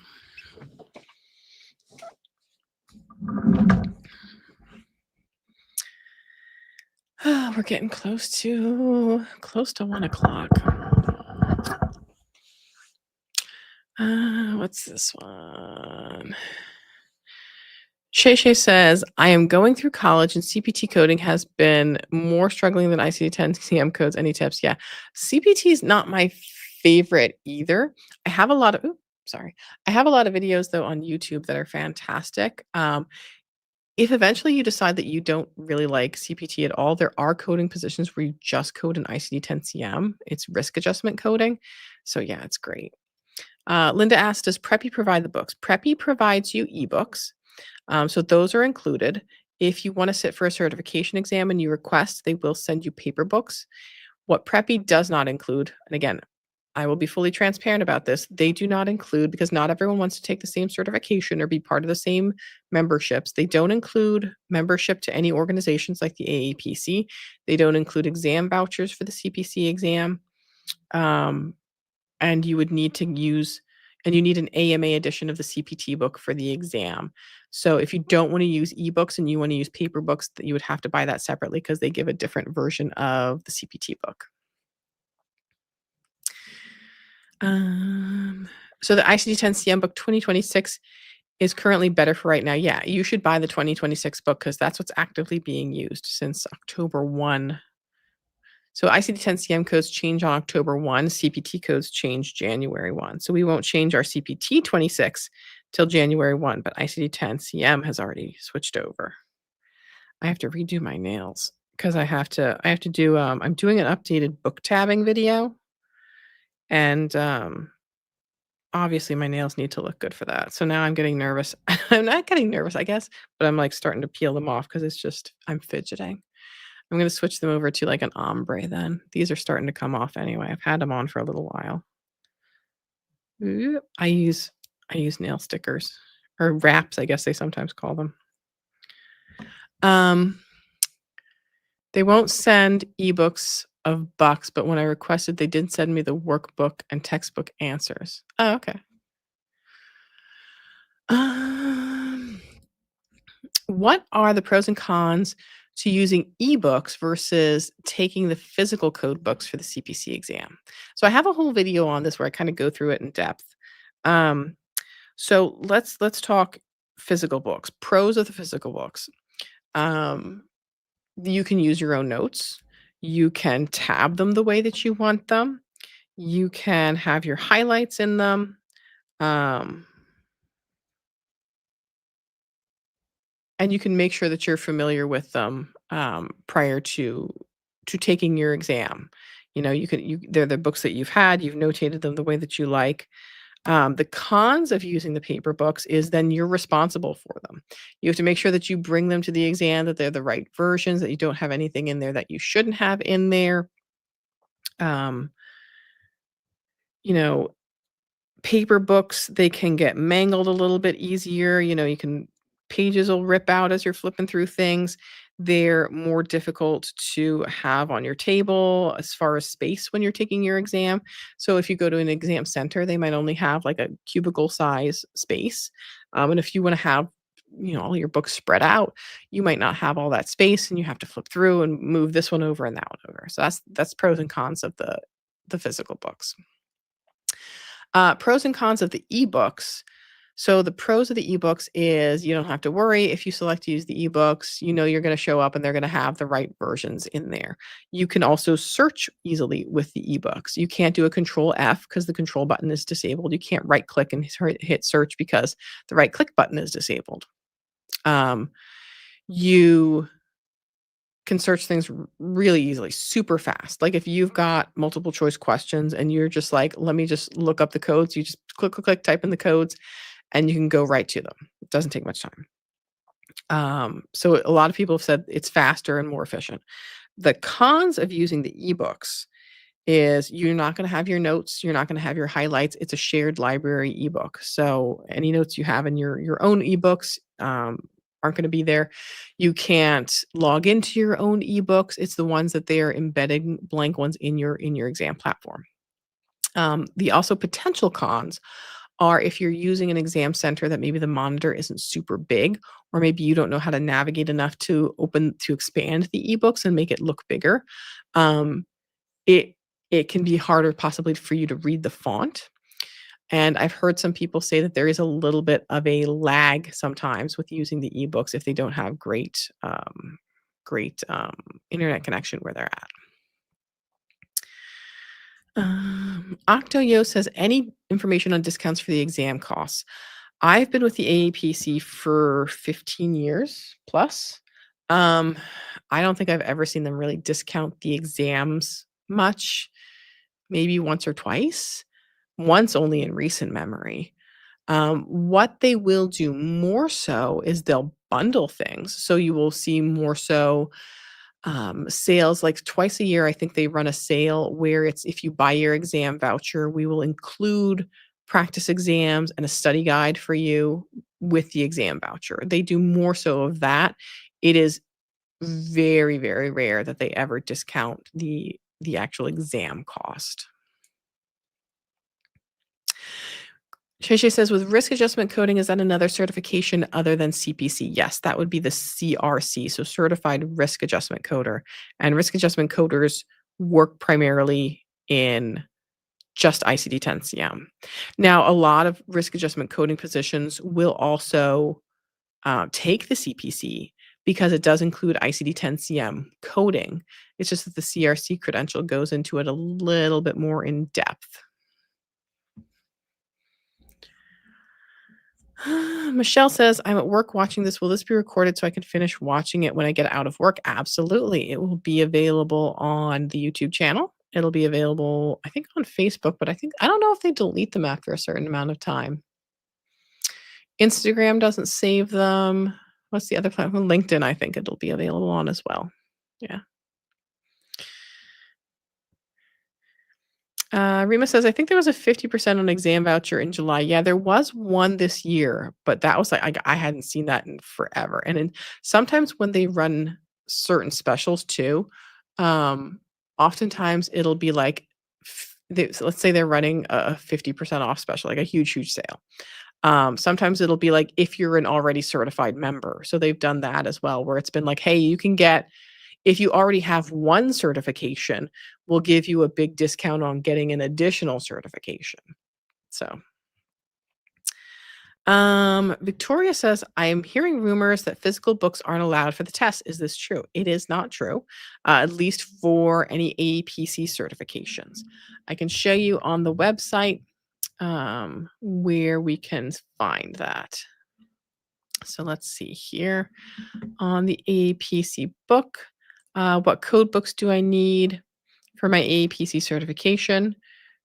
S1: We're getting close to 1 o'clock. What's this one? Shay Shay says, "I am going through college and CPT coding has been more struggling than ICD-10 CM codes. Any tips?" Yeah. CPT is not my favorite either. I have a lot of sorry. I have a lot of videos though on YouTube that are fantastic. If eventually you decide that you don't really like CPT at all, there are coding positions where you just code an ICD-10 CM. It's risk adjustment coding. So yeah, it's great. Linda asked, "Does Preppy provide the books?" Preppy provides you ebooks. So those are included. If you want to sit for a certification exam and you request, they will send you paper books. What Preppy does not include, and again, I will be fully transparent about this, they do not include, because not everyone wants to take the same certification or be part of the same memberships. They don't include membership to any organizations like the AAPC. They don't include exam vouchers for the CPC exam. Um, and you would need to use and you need an AMA edition of the CPT book for the exam. So if you don't want to use ebooks and you want to use paper books, that you would have to buy that separately because they give a different version of the CPT book. Um, so the ICD-10 CM book 2026 is currently better for right now. Yeah, you should buy the 2026 book because that's what's actively being used since October 1. So ICD-10 CM codes change on October 1, CPT codes change January 1. So we won't change our CPT 26 till January 1, but ICD-10 CM has already switched over. I have to redo my nails because I have to do, I'm doing an updated book tabbing video, and, obviously my nails need to look good for that. So now I'm getting nervous. I'm not getting nervous, I guess, but I'm, like, starting to peel them off because it's just I'm fidgeting. I'm gonna switch them over to, like, an ombre then. These are starting to come off anyway. I've had them on for a little while. Oop. I use nail stickers or wraps, I guess they sometimes call them. Um, they won't send ebooks of bucks, but when I requested, they did send me the workbook and textbook answers. Oh, okay. Um, what are the pros and cons to using ebooks versus taking the physical code books for the CPC exam? So I have a whole video on this where I kind of go through it in depth. Um, so let's talk physical books. Pros of the physical books. Um, you can use your own notes. You can tab them the way that you want them. You can have your highlights in them. Um, and you can make sure that you're familiar with them prior to taking your exam. You know, they're the books that you've notated them the way that you like. The cons of using the paper books is then you're responsible for them. You have to make sure that you bring them to the exam, that they're the right versions, that you don't have anything in there that you shouldn't have in there. Um, you know, paper books, they can get mangled a little bit easier. You know, pages will rip out as you're flipping through things. They're more difficult to have on your table as far as space when you're taking your exam. So if you go to an exam center, they might only have like a cubicle size space. And if you want to have, all your books spread out, you might not have all that space and you have to flip through and move this one over and that one over. So that's pros and cons of the physical books. Pros and cons of the ebooks. So the pros of the ebooks is you don't have to worry if you select to use the ebooks, you're going to show up and they're going to have the right versions in there. You can also search easily with the ebooks. You can't do a control F because the control button is disabled. You can't right click and hit search because the right click button is disabled. You can search things really easily, super fast. Like if you've got multiple choice questions and you're just like, let me just look up the codes, you just click, click, click, type in the codes, and you can go right to them. It doesn't take much time. So a lot of people have said it's faster and more efficient. The cons of using the ebooks is you're not going to have your notes, you're not going to have your highlights. It's a shared library ebook. So any notes you have in your own ebooks aren't going to be there. You can't log into your own ebooks. It's the ones that they are embedding blank ones in your exam platform. The also potential cons are if you're using an exam center that maybe the monitor isn't super big, or maybe you don't know how to navigate enough to expand the ebooks and make it look bigger. Um, it it can be harder possibly for you to read the font. And I've heard some people say that there is a little bit of a lag sometimes with using the ebooks if they don't have great internet connection where they're at. Octoyo says any information on discounts for the exam costs. I've been with the AAPC for 15 years plus. Um, I don't think I've ever seen them really discount the exams much, maybe once or twice, once only in recent memory. What they will do more so is they'll bundle things. So you will see more so sales like twice a year. I think they run a sale where it's if you buy your exam voucher, we will include practice exams and a study guide for you with the exam voucher. They do more so of that. It is very, very rare that they ever discount the actual exam cost. Shay says, with risk adjustment coding, is that another certification other than CPC? Yes, that would be the CRC, so Certified Risk Adjustment Coder. And risk adjustment coders work primarily in just ICD-10 CM. Now, a lot of risk adjustment coding positions will also take the CPC because it does include ICD-10 CM coding. It's just that the CRC credential goes into it a little bit more in depth. Michelle says, I'm at work watching this. Will this be recorded so I can finish watching it when I get out of work? Absolutely. It will be available on the YouTube channel. It'll be available, I think, on Facebook, but I don't know if they delete them after a certain amount of time. Instagram doesn't save them. What's the other platform? LinkedIn, I think it'll be available on as well. Yeah. Rima says, I think there was a 50% on exam voucher in July. Yeah, there was one this year, but that was like, I hadn't seen that in forever. And then sometimes when they run certain specials too, um, oftentimes it'll be like, so let's say they're running a 50% off special, like a huge, huge sale. Sometimes it'll be like if you're an already certified member. So they've done that as well, where it's been like, hey, you can get, if you already have one certification, we'll give you a big discount on getting an additional certification. So, Victoria says, I am hearing rumors that physical books aren't allowed for the test. Is this true? It is not true, at least for any APC certifications. I can show you on the website where we can find that. So let's see here on the APC book. What code books do I need for my APC certification?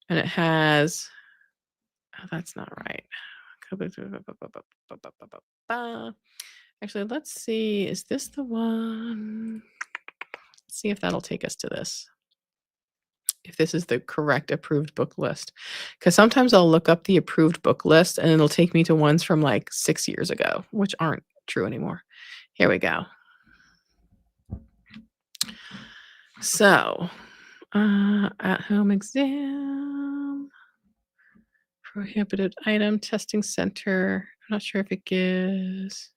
S1: And it has, oh, that's not right. Actually, let's see. Is this the one? Let's see if that'll take us to this. If this is the correct approved book list. Because sometimes I'll look up the approved book list and it'll take me to ones from like 6 years ago, which aren't true anymore. Here we go. So, at home exam, prohibited item testing center. I'm not sure if it gives.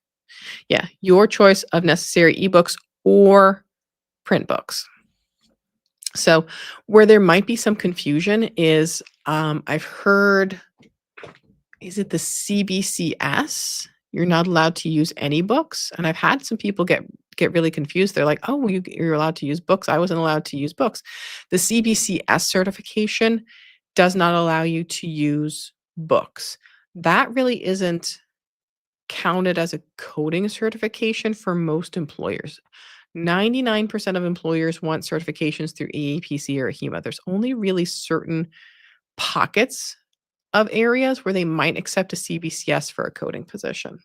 S1: Yeah, your choice of necessary ebooks or print books. So, where there might be some confusion is I've heard, is it the CBCS? You're not allowed to use any books. And I've had some people get really confused. They're like, oh, you're allowed to use books. I wasn't allowed to use books. The CBCS certification does not allow you to use books. That really isn't counted as a coding certification for most employers. 99% of employers want certifications through AAPC or AHEMA. There's only really certain pockets of areas where they might accept a CBCS for a coding position.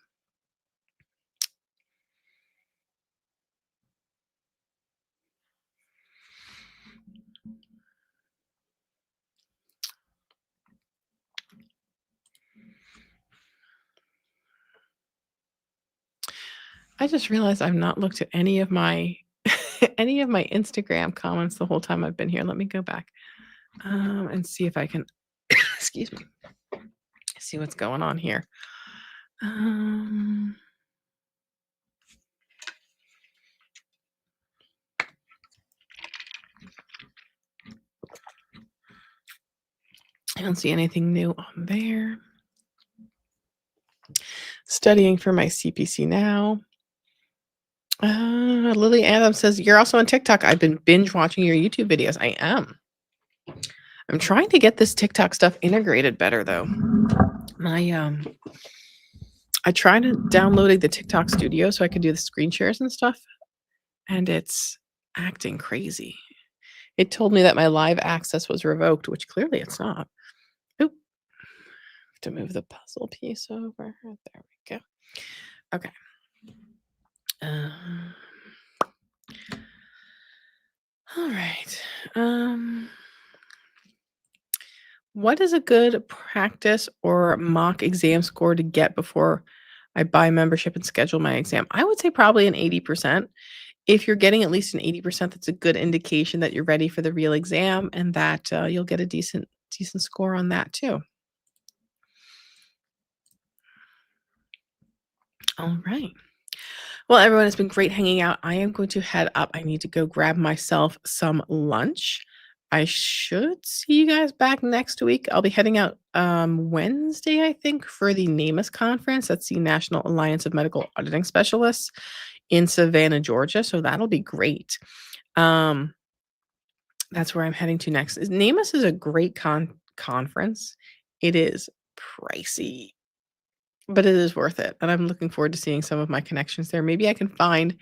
S1: I just realized I've not looked at any of my any of my Instagram comments the whole time I've been here. Let me go back and see if I can excuse me. See what's going on here. I don't see anything new on there. Studying for my CPC now. Lily Adams says, you're also on TikTok. I've been binge watching your YouTube videos. I am. I'm trying to get this TikTok stuff integrated better, though. I tried downloading the TikTok studio so I could do the screen shares and stuff, and it's acting crazy. It told me that my live access was revoked, which clearly it's not. Oop. Have to move the puzzle piece over. There we go. Okay. All right. What is a good practice or mock exam score to get before I buy membership and schedule my exam? I would say probably an 80%. If you're getting at least an 80%, that's a good indication that you're ready for the real exam and that you'll get a decent score on that too. All right. Well, everyone, it's been great hanging out. I am going to head up. I need to go grab myself some lunch. I should see you guys back next week. I'll be heading out Wednesday, I think, for the NAMUS conference. That's the National Alliance of Medical Auditing Specialists in Savannah, Georgia. So that'll be great. That's where I'm heading to next. NAMUS is a great conference. It is pricey. But it is worth it, and I'm looking forward to seeing some of my connections there. Maybe I can find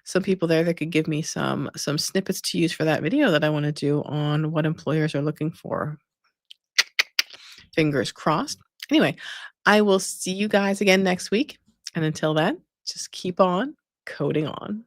S1: some people there that could give me some snippets to use for that video that I wanna do on what employers are looking for. Fingers crossed. Anyway, I will see you guys again next week, and until then, just keep on coding on.